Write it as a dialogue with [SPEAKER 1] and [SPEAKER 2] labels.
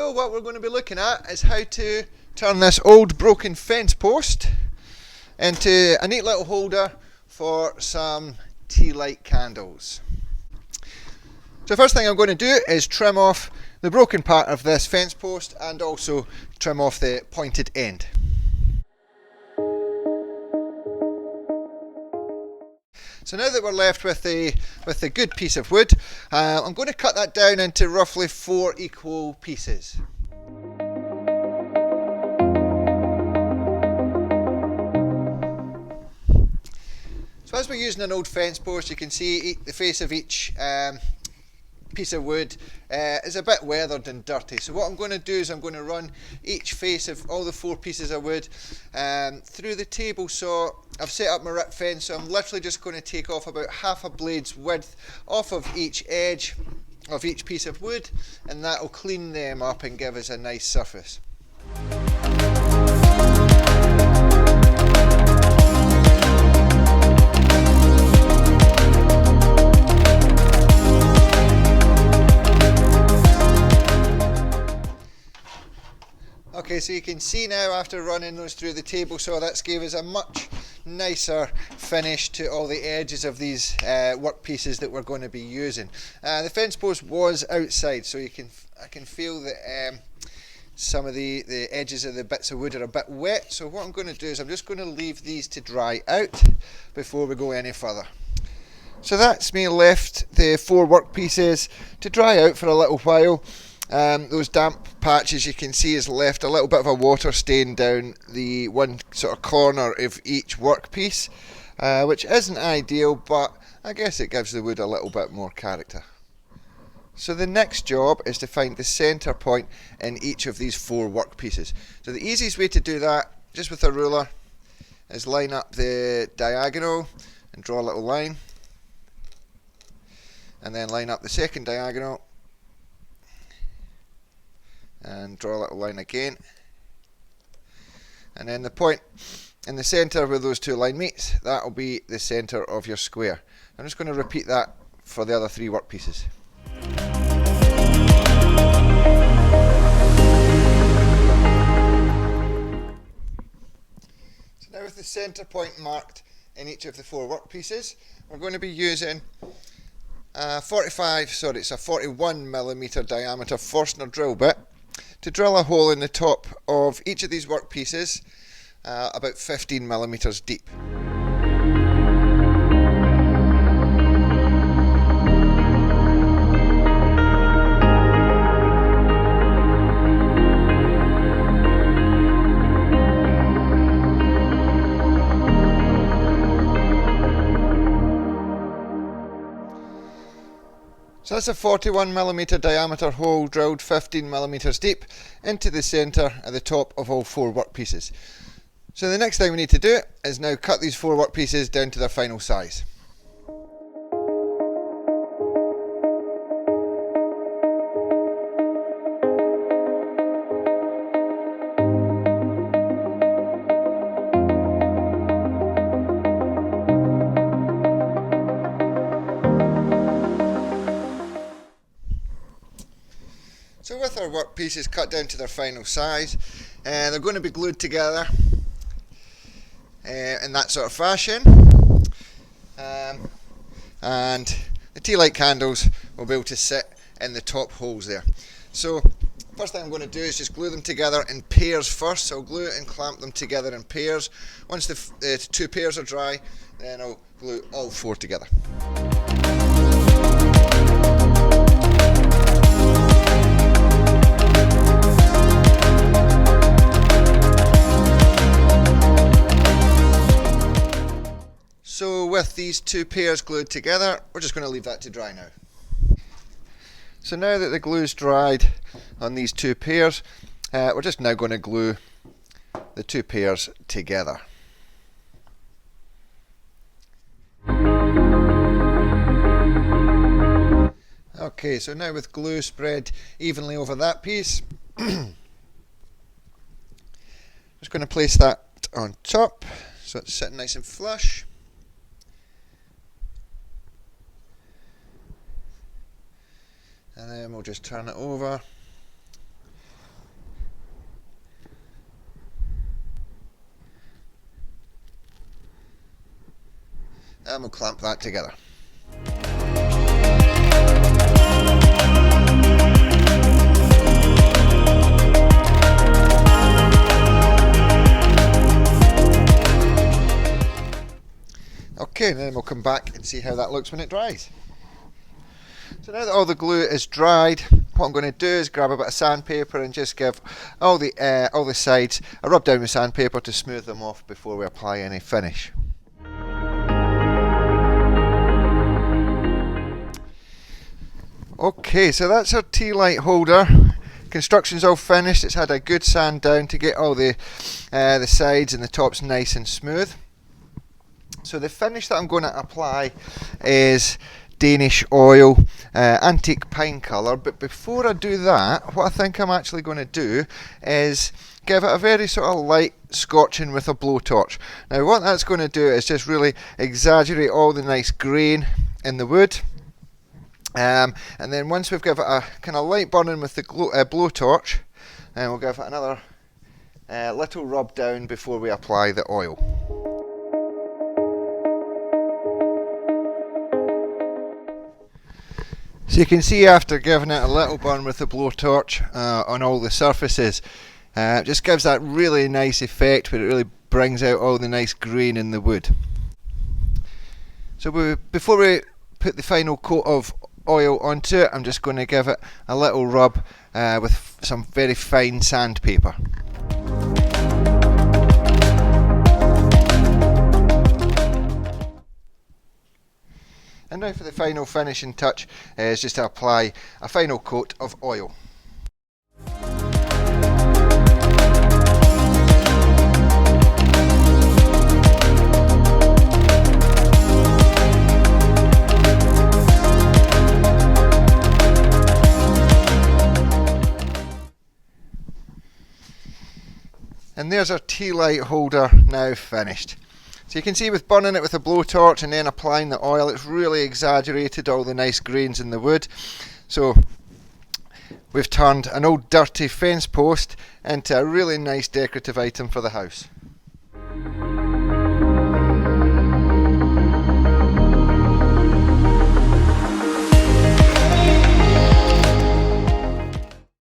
[SPEAKER 1] So what we're going to be looking at is how to turn this old broken fence post into a neat little holder for some tea light candles. So first thing I'm going to do is trim off the broken part of this fence post and also trim off the pointed end. So now that we're left with the good piece of wood, I'm going to cut that down into roughly 4 equal pieces. So as we're using an old fence post, you can see the face of each piece of wood is a bit weathered and dirty. So what I'm going to do is I'm going to run each face of all the 4 pieces of wood through the table saw. I've set up my rip fence, so I'm literally just going to take off about half a blade's width off of each edge of each piece of wood, and that will clean them up and give us a nice surface. Okay, so you can see now after running those through the table saw, that's gave us a much nicer finish to all the edges of these work pieces that we're going to be using. The fence post was outside, so I can feel that some of the edges of the bits of wood are a bit wet. So what I'm going to do is I'm just going to leave these to dry out before we go any further. So that's me left the 4 work pieces to dry out for a little while. Those damp patches you can see has left a little bit of a water stain down the one sort of corner of each workpiece, which isn't ideal, but I guess it gives the wood a little bit more character. So the next job is to find the centre point in each of these 4 workpieces. So the easiest way to do that, just with a ruler, is line up the diagonal and draw a little line, and then line up the second diagonal and draw a little line again, and then the point in the centre where those 2 lines meet, that will be the centre of your square. I'm just going to repeat that for the other 3 work pieces. So now with the centre point marked in each of the 4 work pieces, we're going to be using a 41mm diameter Forstner drill bit to drill a hole in the top of each of these work pieces about 15mm deep. So that's a 41mm diameter hole drilled 15mm deep into the centre at the top of all 4 work pieces. So the next thing we need to do is now cut these 4 work pieces down to their final size. So with our work pieces cut down to their final size, they're going to be glued together in that sort of fashion, and the tea light candles will be able to sit in the top holes there. So first thing I'm going to do is just glue them together in pairs first. So I'll glue and clamp them together in pairs. Once the 2 pairs are dry, then I'll glue all 4 together. So with these 2 pairs glued together, we're just going to leave that to dry now. So now that the glue's dried on these 2 pairs, we're just now going to glue the 2 pairs together. Okay, so now with glue spread evenly over that piece, just going to place that on top so it's sitting nice and flush. And then we'll just turn it over and we'll clamp that together. Okay, and then we'll come back and see how that looks when it dries. So now that all the glue is dried, what I'm going to do is grab a bit of sandpaper and just give all the sides a rub down with sandpaper to smooth them off before we apply any finish. Okay, so that's our tea light holder. Construction's all finished. It's had a good sand down to get all the sides and the tops nice and smooth. So the finish that I'm going to apply is Danish oil, antique pine colour, but before I do that, what I think I'm actually going to do is give it a very sort of light scorching with a blowtorch. Now what that's going to do is just really exaggerate all the nice grain in the wood, and then once we've given it a kind of light burning with the blowtorch, then we'll give it another little rub down before we apply the oil. So you can see after giving it a little burn with the blowtorch on all the surfaces, it just gives that really nice effect where it really brings out all the nice grain in the wood. So before we put the final coat of oil onto it, I'm just going to give it a little rub with some very fine sandpaper. And now for the final finishing touch is just to apply a final coat of oil. And there's our tea light holder now finished. So you can see with burning it with a blowtorch and then applying the oil, it's really exaggerated all the nice grains in the wood. So we've turned an old dirty fence post into a really nice decorative item for the house.